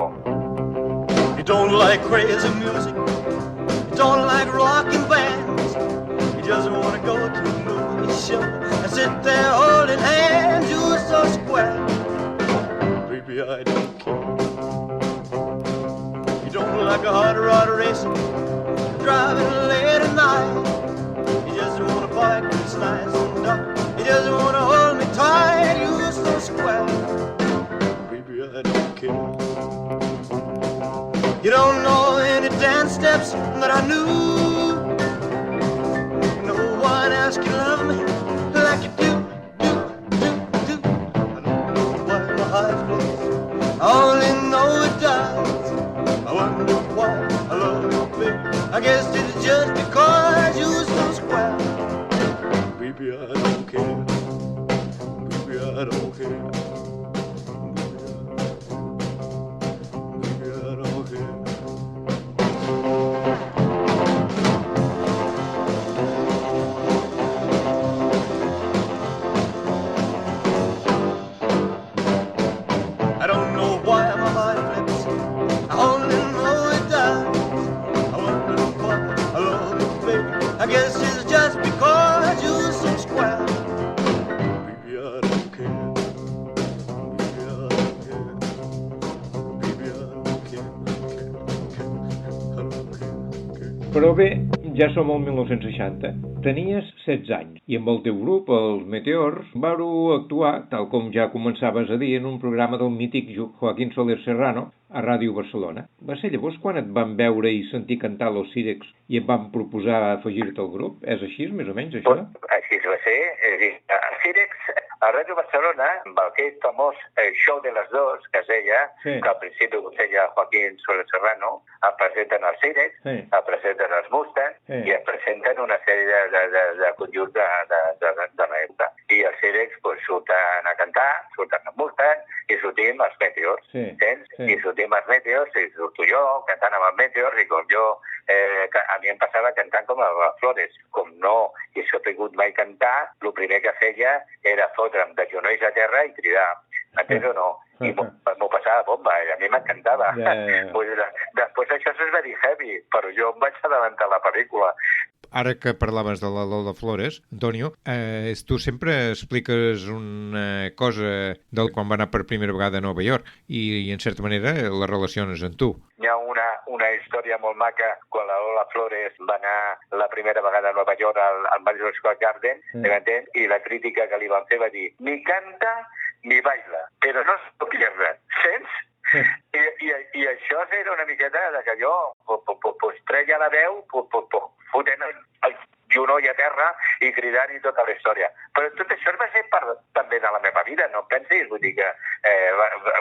You don't like crazy music, you don't like rockin' bands, you just want to go to a movie show and sit there holding hands. You're so square, baby, I don't care. You don't like a hot rod racing, driving late at night, you just want to bike that's nice and dark, you just want to hold me tight. You're so square, baby, I don't care. You don't know any dance steps that I knew. No one else can love me like you do. I don't know why my heart beats, I only know it does. I wonder why I love you, baby. I guess it's just because you're so square. Baby, I don't care. Baby, I don't care. Però bé, ja som al 1960. Tenies 16 anys i amb el teu grup, els Meteors, vareu actuar, tal com ja començaves a dir, en un programa del mític Joaquín Soler Serrano a Ràdio Barcelona. Va ser llavors quan et van veure i sentir cantar Los Sirex i et van proposar afegir-te al grup? És així, més o menys, això? Així va ser. És a dir, el Sirex, a Ràdio Barcelona, amb aquell famós show de les dos, que es deia, que al principi ho feia Joaquín Soler Serrano, el presenten els Sirex, el presenten els Mustang i el presenten una sèrie de conjunts de l'època. I els Sirex surten a cantar, surten amb Mustang i sortim els Meteors. I sortim els Meteors i surto jo cantant amb els Meteors i com jo, a mi em passava cantant com a Flores. Com no he sabut mai cantar, el primer que feia era fotre'm de genolls a terra i cridar. Entens o no? I m'ho passava bomba, a mi m'encantava. Després això es va dir heavy, però jo em vaig adelantar la pel·lícula. Ara que parlaves de la Lola Flores, Antonio, tu sempre expliques una cosa del quan va anar per primera vegada a Nova York i en certa manera la relaciones amb tu. Hi ha una història molt maca quan la Lola Flores va anar la primera vegada a Nova York al Madison Square Garden, i la crítica que li van fer va dir ni canta ni baila, però no se pierde, sents? I això era una miqueta que jo treia la veu fotent el genoll a terra i cridant i tota la història. Però tot això va ser part també de la meva vida, no pensis? Vull dir que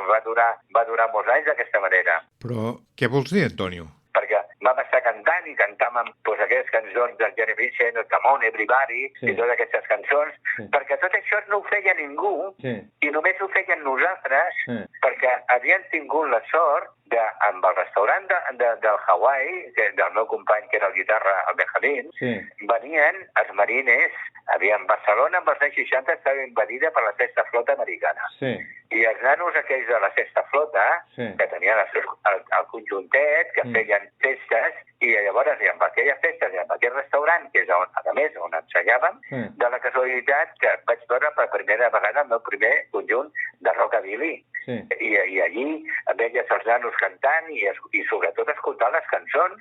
va durar molts anys d'aquesta manera. Però què vols dir, Antonio? Perquè vam estar cantant i cantàvem aquelles cançons del Jerry Vincent, el Come On Everybody, i totes aquestes cançons, perquè tot això no ho feia ningú i només ho feien nosaltres perquè havien tingut la sort amb el restaurant del Hawaii, del meu company que era el guitarra, el Benjamín, venien els marines, Barcelona amb els anys 60 estava invadida per la sexta flota americana. I els nanos aquells de la sexta flota, que tenien el conjuntet, que feien festes, i llavors amb aquelles festes i amb aquell restaurant, que és a més on ensayàvem, de la casualitat que vaig veure per primera vegada el meu primer conjunt de rockabilly. I allí veies els nanos cantant i sobretot escoltar les cançons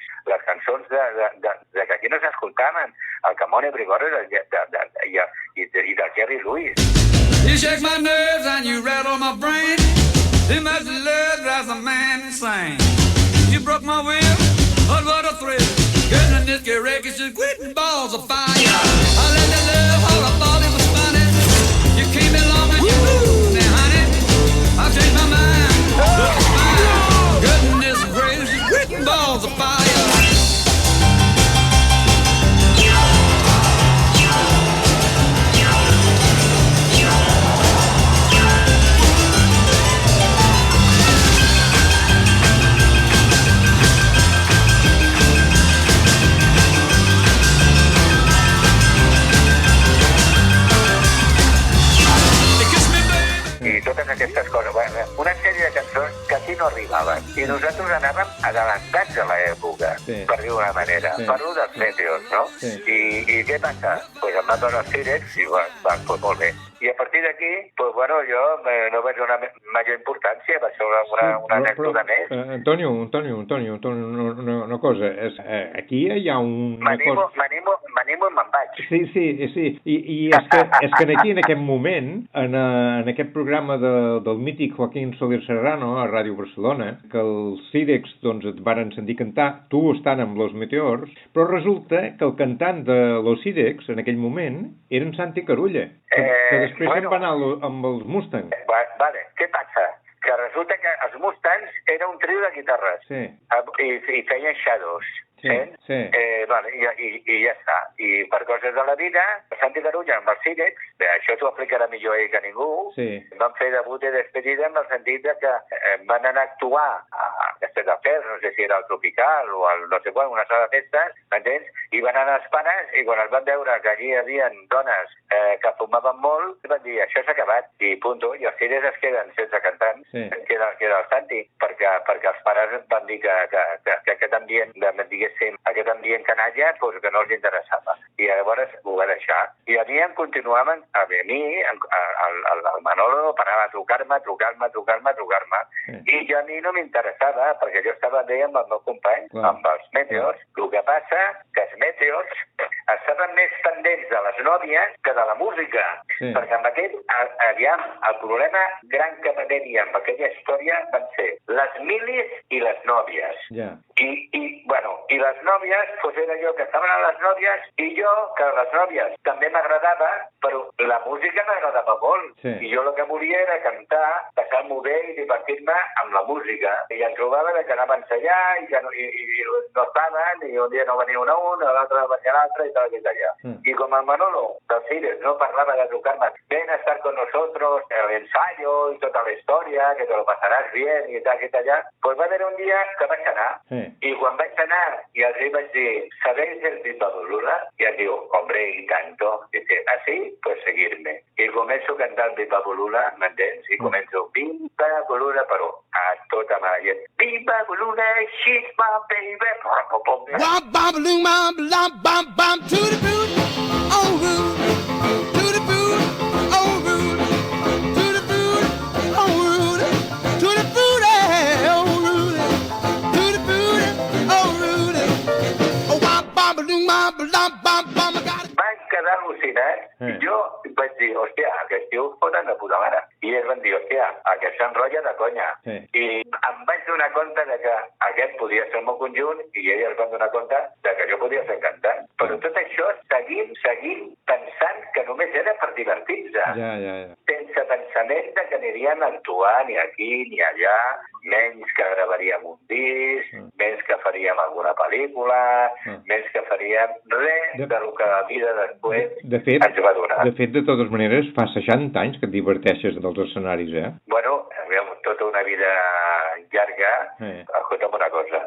de que aquí no s'escoltaven, el Come On Everybody i del Jerry Lewis. You shake my nerves and you rattle my brain. Too much love drives a man insane. You broke my will, but what a thrill. Getting in this gear wreck is just quitting balls of fire. I let the love all I thought it was funny. You came along and you moved me, honey. I've changed my mind, looking fine. Goodness gracious, quitting balls of fire. Aquestes coses, una sèrie de cançons que aquí no arribaven i nosaltres anàvem adelantats a l'època, per dir d'una manera. Parlo dels Meteors, no? I què passa? Pues em van donar els Sirex i pues molt bé. I a partir d'aquí, pues jo no vaig donar major importància, va ser una anècdota més. Antonio, una cosa, aquí hi ha una cosa... M'animo i me'n vaig. Sí, i és que aquí en aquest moment, en aquest programa del mític Joaquín Soler Serrano a Ràdio Barcelona, que els Sirex et varen sentir cantar, tu estant amb Los Meteors, però resulta que el cantant de Los Sirex en aquell moment era en Santi Carulla, que després se'n va anar amb els Mustang. Vale, què passa? Que resulta que els Mustangs era un trio de guitarres i feien shadows. I ja està. I per coses de la vida, Santi Carulla amb els Sirex, això t'ho explicarà millor ell que ningú, van fer debut i despedida en el sentit que van anar a actuar a Castelldefels, no sé si era el Tropical o el no sé quan, una sala de festes, m'entens? I van anar als pares i quan es van veure que allí hi havia dones que fumaven molt, van dir, això s'ha acabat, i punto. I els Sirex es queden sense cantants, queda el Santi, perquè els pares van dir que aquest ambient, diguéssim, aquest ambient canalla, doncs que no els interessava. I llavors ho va deixar. I a mi em continuaven, el Manolo no parava de trucar-me, i a mi no m'interessava, perquè jo estava bé amb el meu company, amb els Meteors. El que passa que els Meteors estaven més pendents de les nòvies que de la música, perquè amb aquest, aviam, el problema gran que va tenir amb aquella història van ser les milis i les nòvies. I les nòvies, doncs era jo que estaven a les nòvies, i jo, que a les nòvies també m'agradava, però la música m'agradava molt. I jo el que volia era cantar, passar-m'ho bé i divertir-me amb la música. I em trobava que anaven allà i no estaven, i un dia no venia un a un, l'altre venia l'altre, i tal, i allà. I com el Manolo dels Cires no parlava de trucar-me, ven a estar con nosotros, el ensayo y toda la historia, que te lo pasarás bien, i tal, allà, pues va haver un dia que vaig anar. I quan vaig anar, i els vaig dir, ¿sabéis el Pipa Bolula? I em diu, hombre, y tanto. Dice, ¿ah, sí? Pues seguirme. I començo a cantar el Pipa Bolula, m'entens? I començo, Pipa Bolula, però a tota mala llet. Pipa Bolula, she's my baby. Bam, bam, boom, bam, bam, bam, bam, to the boot, oh, boot, to the boot, oh, boot, to the boot, oh, boot, to the boot, oh, boot, to the boot, oh, boot, oh, bam, bam, boom, bam, bam, bam, bam, I got it. Vaig quedar al·lucinat i jo vaig dir, hòstia, aquest tio foten de puta mare. I ells van dir, hòstia, aquest s'enrotlla de conya. I em vaig donar compte de que aquest podia ser el meu conjunt i ells van donar compte de que jo podia ser cantant. Però tot això seguim pensant que només era per divertir-se. Sense pensament de que anirien a actuar ni aquí ni allà, menys que gravaríem un disc, menys que faríem alguna pel·lícula, menys que faríem res del que la vida després ens va donar. De fet, de totes maneres, fa 60 anys que et diverteixes dels escenaris, eh? Bueno, tota una vida llarga, escolta'm una cosa,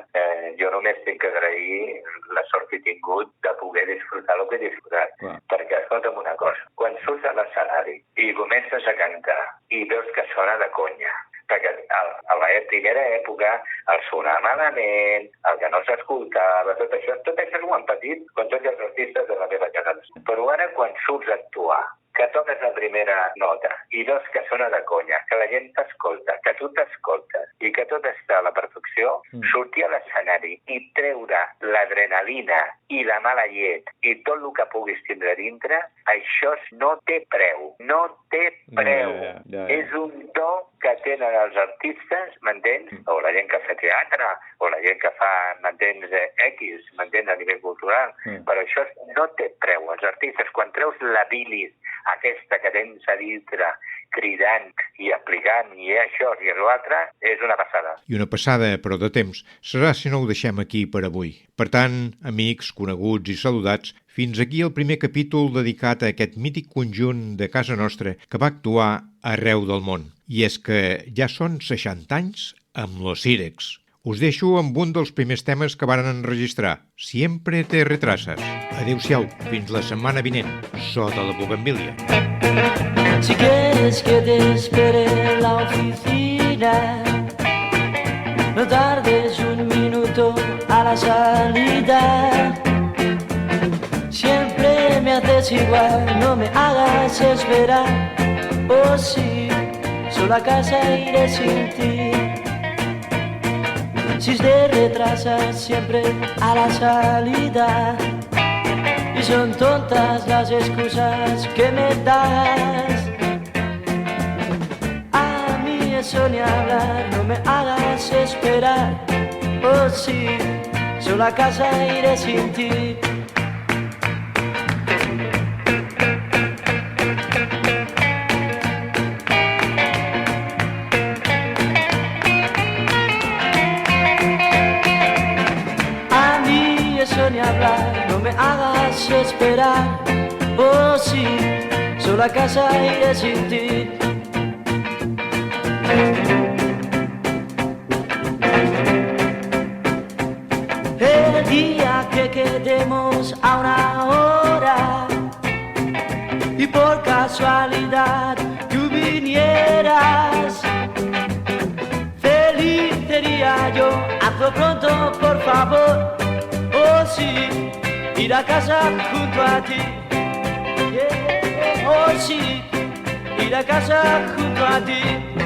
jo només tinc que agrair la sort que he tingut de poder disfrutar el que he disfrutat. Perquè, escolta'm una cosa, quan surts a l'escenari i comences a cantar i veus que sona de conya, perquè a la primera època el sonar malament, el que no s'escoltava, tot això ho han patit com tots els artistes de la meva generació. Però ara, quan surts a actuar, que toques la primera nota i veus que sona de conya, que la gent t'escolta, que tu t'escoltes i que tot està a la perfecció, sortir a l'escenari i treure l'adrenalina i la mala llet i tot el que puguis tindre dintre, això no té preu. No té preu. És un do que tenen els artistes, m'entens? O la gent que fa teatre, o la gent que fa, m'entens, X, m'entens, a nivell cultural. Però això no té preu. Els artistes, quan treus la bilis, aquesta que tens a dintre, cridant i aplicant, i això i l'altre, és una passada. I una passada, però de temps, serà si no ho deixem aquí per avui. Per tant, amics, coneguts i saludats, fins aquí el primer capítol dedicat a aquest mític conjunt de casa nostra que va actuar arreu del món. I és que ja són 60 anys amb Los Cirex. Us deixo amb un dels primers temes que varen enregistrar, Siempre te retrasas. Adéu-siau, fins la setmana vinent, sota la bugambilia. Si quieres que te espere en la oficina, no tardes un minuto a la salida. Siempre me haces igual, no me hagas esperar. Oh sí, solo a casa iré sin ti. Si te retrasas siempre a la salida, y son tontas las excusas que me das. A mí eso ni hablar, no me hagas esperar. Oh sí, solo a casa iré sin ti. Ni hablar, no me hagas esperar. Oh sí, solo a casa iré sin ti. El día que quedemos a una hora y por casualidad tú vinieras, feliz sería yo hazlo pronto, por favor. Oh sí, ir a casa junto a ti. Yeah. Oh sí, ir a casa junto a ti.